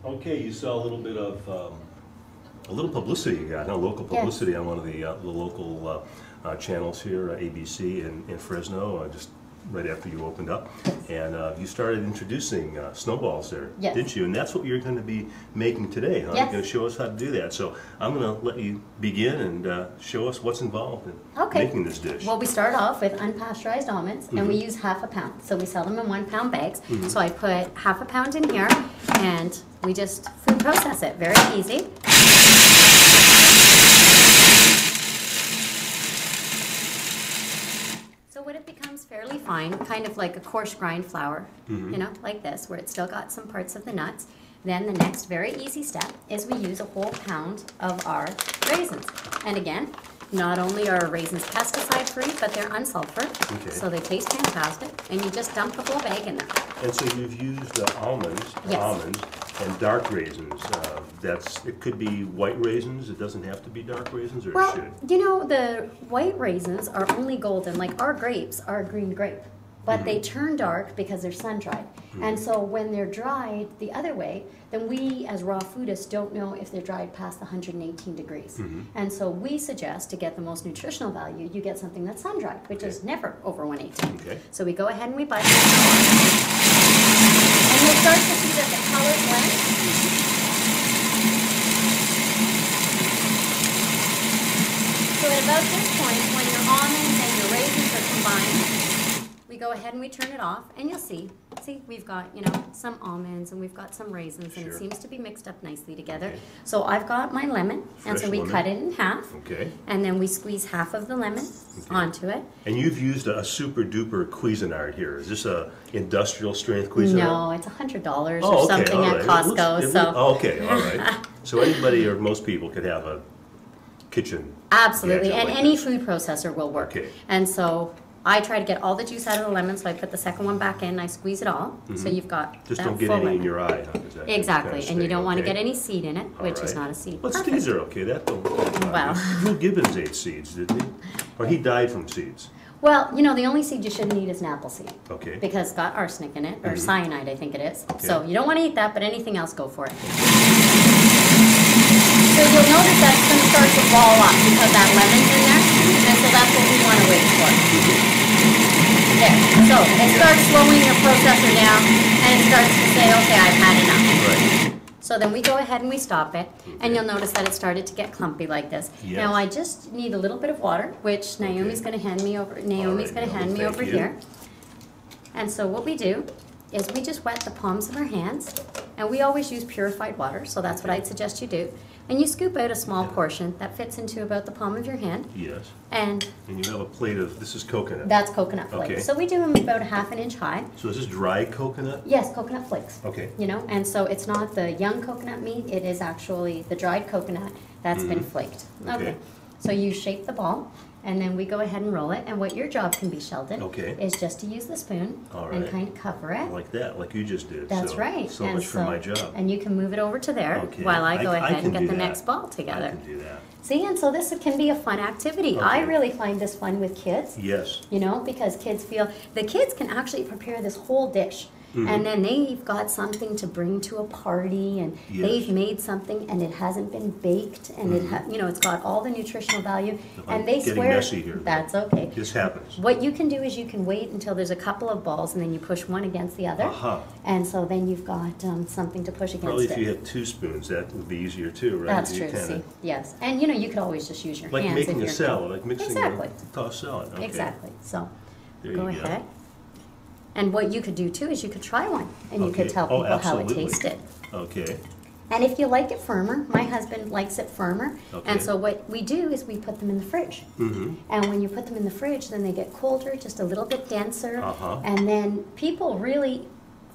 Okay, you saw a little bit of a little publicity you got, local publicity on one of the local channels here, ABC in Fresno, just right after you opened up, and you started introducing snowballs there, didn't you? And that's what you're going to be making today, huh? Yes. You're going to show us how to do that. So I'm going to let you begin and show us what's involved in making this dish. Well, we start off with unpasteurized almonds, and we use half a pound. So we sell them in 1 pound bags. So I put half a pound in here, and we just food process it. Very easy. So when it becomes fairly fine, kind of like a coarse grind flour, you know, like this, where it's still got some parts of the nuts, then the next very easy step is we use a whole pound of our raisins. And again, not only are raisins pesticide-free, but they're unsulfured, so they taste fantastic, and you just dump the whole bag in there. And so you've used almonds, and dark raisins. It could be white raisins. It doesn't have to be dark raisins, or it should? You know, the white raisins are only golden. Like our grapes are a green grape, but they turn dark because they're sun-dried. And so when they're dried the other way, then we as raw foodists don't know if they're dried past 118 degrees. And so we suggest, to get the most nutritional value, you get something that's sun-dried, which is never over 118. So we go ahead and we bite it. And you'll start to see that the color blends. So at about this point, when your almonds and your raisins are combined, we go ahead and we turn it off, and you'll see, we've got, you know, some almonds and we've got some raisins, and it seems to be mixed up nicely together. So I've got my lemon, and so we cut it in half, and then we squeeze half of the lemon onto it. And you've used a super duper Cuisinart here. Is this a industrial strength Cuisinart? No, it's $100 or something at Costco. All right. So anybody or most people could have a kitchen. Absolutely, and any food processor will work. And so I try to get all the juice out of the lemon, so I put the second one back in, I squeeze it all, so you've got just don't get any in your eye, huh? Exactly, and you don't want to get any seed in it, which is not a seed. But seeds are okay, that don't Bill Gibbons ate seeds, didn't he? Or he died from seeds. Well, you know, the only seed you shouldn't eat is an apple seed. Because it's got arsenic in it, or cyanide, I think it is. So you don't want to eat that, but anything else, go for it. So you'll notice that it's going to start to ball up because that lemon's in there, and so that's what we want to wait for. There. So it starts slowing your processor down, and it starts to say, okay, I've had enough. So then we go ahead and we stop it, and you'll notice that it started to get clumpy like this. Now I just need a little bit of water, which Naomi's going to hand me over. Naomi's going to hand me over here. And so what we do is we just wet the palms of our hands, and we always use purified water, so that's what I'd suggest you do. And you scoop out a small portion that fits into about the palm of your hand. And you have a plate of, this is coconut. That's coconut flakes. So we do them about 1/2 inch high. So is this dry coconut? Yes, coconut flakes. You know, and so it's not the young coconut meat, it is actually the dried coconut that's been flaked. So you shape the ball, and then we go ahead and roll it, and what your job can be, Sheldon, is just to use the spoon and kind of cover it. Like that, like you just did. That's right. So much for my job. And you can move it over to there while I go ahead and get the next ball together. I can do that. See, and so this can be a fun activity. I really find this fun with kids. You know, because kids feel, the kids can actually prepare this whole dish. And then they've got something to bring to a party, and they've made something, and it hasn't been baked, and you know, it's got all the nutritional value, and they swear messy here. That's okay. This happens. What you can do is you can wait until there's a couple of balls, and then you push one against the other, and so then you've got something to push against. Probably if you had 2 spoons, that would be easier too, right? That's true. See, yes, and you know, you could always just use your hands. Like making a salad, like mixing a tossed salad. Exactly. So go ahead. And what you could do too is you could try one, and you could tell people how it tasted. And if you like it firmer, my husband likes it firmer, and so what we do is we put them in the fridge. And when you put them in the fridge, then they get colder, just a little bit denser, and then people really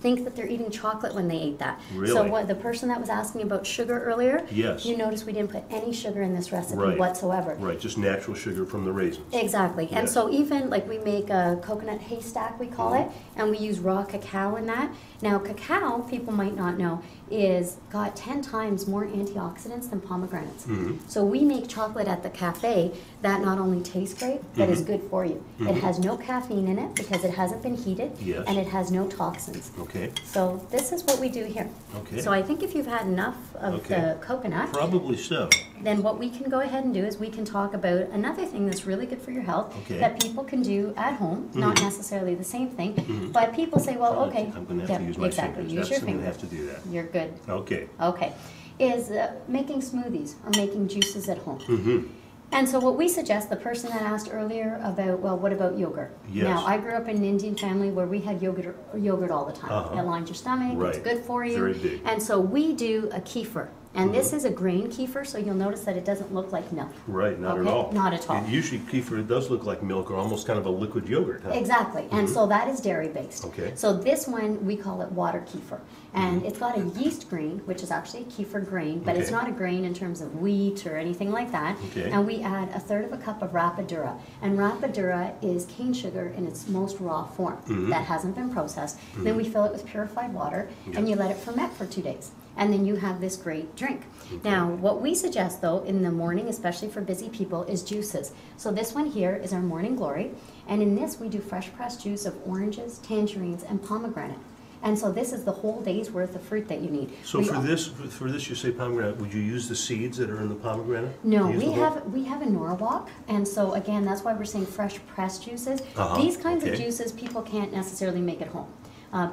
think that they're eating chocolate when they ate that. So what the person that was asking about sugar earlier, you notice we didn't put any sugar in this recipe whatsoever. Just natural sugar from the raisins. Exactly. And so even like we make a coconut haystack, we call it, and we use raw cacao in that. Now cacao, people might not know, is got 10 times more antioxidants than pomegranates. So we make chocolate at the cafe that not only tastes great, but is good for you. It has no caffeine in it because it hasn't been heated, and it has no toxins. Okay. So this is what we do here. Okay. So I think if you've had enough of the coconut, probably so. then what we can go ahead and do is we can talk about another thing that's really good for your health that people can do at home, not necessarily the same thing, but people say, well, okay. I'm going to have to use my fingers. Use your I'm going fingers. to have to do that. You're good. Okay. Okay. Is making smoothies or making juices at home. And so what we suggest, the person that asked earlier about, well, what about yogurt? Yes. Now, I grew up in an Indian family where we had yogurt all the time. It lines your stomach, it's good for you. Very big. And so we do a kefir. And this is a grain kefir, so you'll notice that it doesn't look like milk. Right, not at all. Not at all. And usually kefir, it does look like milk or almost kind of a liquid yogurt, huh? Exactly, and so that is dairy based. Okay. So this one, we call it water kefir. And it's got a yeast grain, which is actually a kefir grain, but it's not a grain in terms of wheat or anything like that. Okay. And we add 1/3 of a cup of rapadura. And rapadura is cane sugar in its most raw form that hasn't been processed. Then we fill it with purified water and you let it ferment for 2 days. And then you have this great drink. Now, what we suggest though in the morning, especially for busy people, is juices. So this one here is our Morning Glory. And in this we do fresh pressed juice of oranges, tangerines, and pomegranate. And so this is the whole day's worth of fruit that you need. So for this you say pomegranate, would you use the seeds that are in the pomegranate? No, we have a Norwalk, and so again, that's why we're saying fresh pressed juices. These kinds of juices people can't necessarily make at home.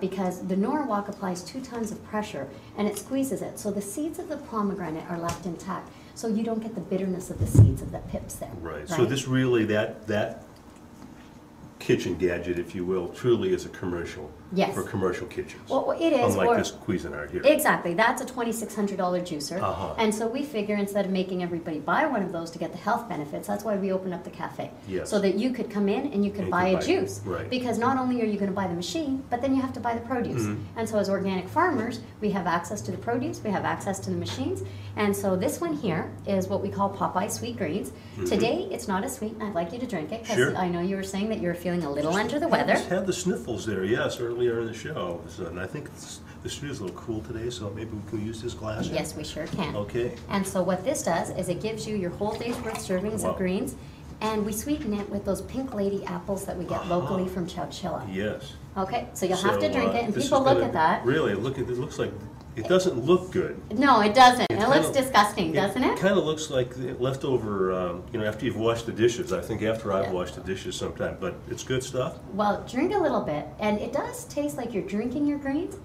Because the Norwalk applies 2 tons of pressure and it squeezes it. So the seeds of the pomegranate are left intact. So you don't get the bitterness of the seeds of the pips there. Right. So this really, that kitchen gadget, if you will, truly is a commercial. Yes. For commercial kitchens. Well, it is. Unlike this Cuisinart here. Exactly. That's a $2,600 juicer. And so we figure instead of making everybody buy one of those to get the health benefits, that's why we opened up the cafe. Yes. So that you could come in and you could buy a juice. Right. Because not only are you going to buy the machine, but then you have to buy the produce. And so as organic farmers, we have access to the produce, we have access to the machines. And so this one here is what we call Popeye Sweet Greens. Today, it's not as sweet, and I'd like you to drink it because I know you were saying that you were feeling a little under the weather. Just had the sniffles there, yes, earlier in the show. So, and I think the studio's a little cool today, so maybe we can use this glass. Yes, we sure can. Okay. And so what this does is it gives you your whole day's worth servings of greens, and we sweeten it with those Pink Lady apples that we get locally from Chowchilla. Yes. Okay, so you'll have to drink it, and this people is look at that. Really, it looks like, it doesn't look good. No, it doesn't. It looks disgusting, doesn't it? It kind of looks like leftover, after you've washed the dishes. I think after I've washed the dishes sometime, but it's good stuff. Well, drink a little bit, and it does taste like you're drinking your greens,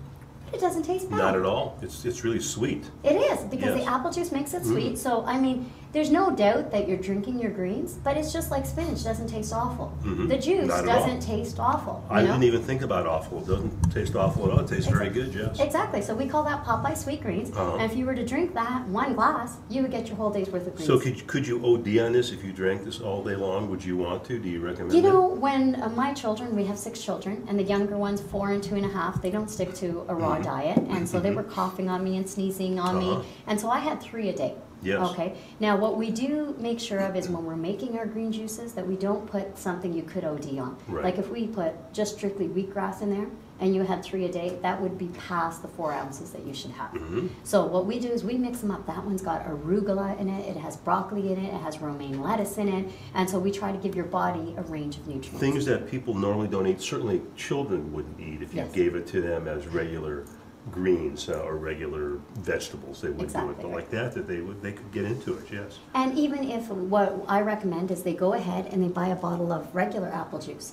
but it doesn't taste bad. Not at all. It's really sweet. It is, because the apple juice makes it sweet. So, I mean, there's no doubt that you're drinking your greens, but it's just like spinach. It doesn't taste awful. The juice doesn't taste awful. I didn't even think about awful. It doesn't taste awful at all. It tastes very good, yes. Exactly. So we call that Popeye Sweet Greens. And if you were to drink that 1 glass, you would get your whole day's worth of greens. So could you OD on this if you drank this all day long? Would you want to? Do you recommend it? You know, when my children, we have 6 children, and the younger ones, 4 and 2.5, they don't stick to a raw diet. And so they were coughing on me and sneezing on me. And so I had 3 a day. Yes. Okay. Now, what we do make sure of is when we're making our green juices that we don't put something you could OD on. Right. Like if we put just strictly wheatgrass in there and you had 3 a day, that would be past the 4 ounces that you should have. So what we do is we mix them up. That one's got arugula in it. It has broccoli in it. It has romaine lettuce in it. And so we try to give your body a range of nutrients. Things that people normally don't eat, certainly children wouldn't eat if you gave it to them as regular greens or regular vegetables. They would do it, but like that they could get into it. Yes. And even if what I recommend is they go ahead and they buy a bottle of regular apple juice.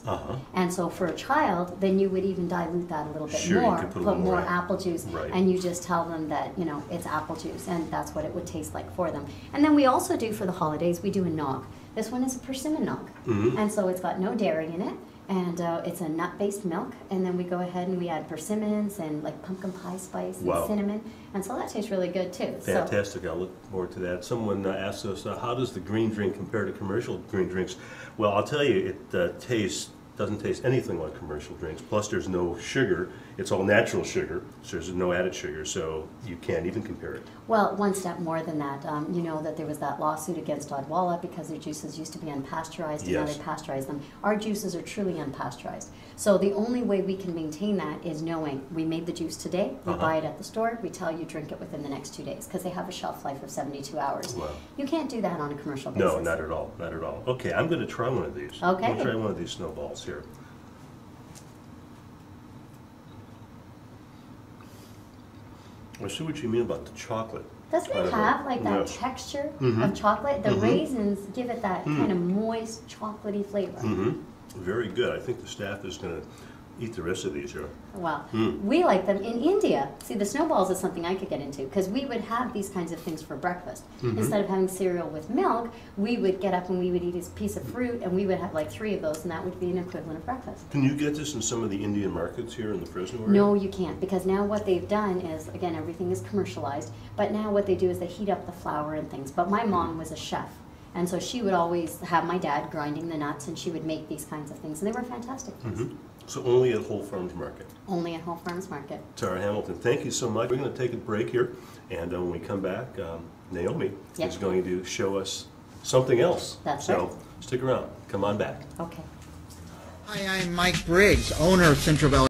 And so for a child, then you would even dilute that a little bit more, you could put more apple juice, Right. and you just tell them that it's apple juice, and that's what it would taste like for them. And then we also do for the holidays, we do a nog. This one is a persimmon nog, and so it's got no dairy in it. And it's a nut-based milk, and then we go ahead and we add persimmons and like pumpkin pie spice and cinnamon, and so that tastes really good too. Fantastic! I'll look forward to that. Someone asked us, how does the green drink compare to commercial green drinks? Well, I'll tell you, it doesn't taste anything like commercial drinks. Plus, there's no sugar. It's all natural sugar, so there's no added sugar, so you can't even compare it. Well, one step more than that. You know that there was that lawsuit against Odwalla because their juices used to be unpasteurized, and now they pasteurize them. Our juices are truly unpasteurized. So the only way we can maintain that is knowing we made the juice today, we buy it at the store, we tell you drink it within the next 2 days because they have a shelf life of 72 hours. Wow. You can't do that on a commercial basis. No, not at all, not at all. Okay, I'm going to try one of these. Okay. I'm going to try one of these snowballs here. I see what you mean about the chocolate. Doesn't it have like that texture of chocolate? The raisins give it that kind of moist, chocolatey flavor. Very good. I think the staff is going to eat the rest of these here. Well, we like them in India. See, the snowballs is something I could get into because we would have these kinds of things for breakfast. Instead of having cereal with milk, we would get up and we would eat a piece of fruit, and we would have like 3 of those, and that would be an equivalent of breakfast. Can you get this in some of the Indian markets here in the Fresno area? No, you can't, because now what they've done is, again, everything is commercialized, but now what they do is they heat up the flour and things. But my mom was a chef, and so she would always have my dad grinding the nuts, and she would make these kinds of things, and they were fantastic things. So only at Whole Farms Market. Only at Whole Farms Market. Tara Hamilton, thank you so much. We're going to take a break here, and when we come back, Naomi is going to show us something else. That's right. So stick around. Come on back. Okay. Hi, I'm Mike Briggs, owner of Central Valley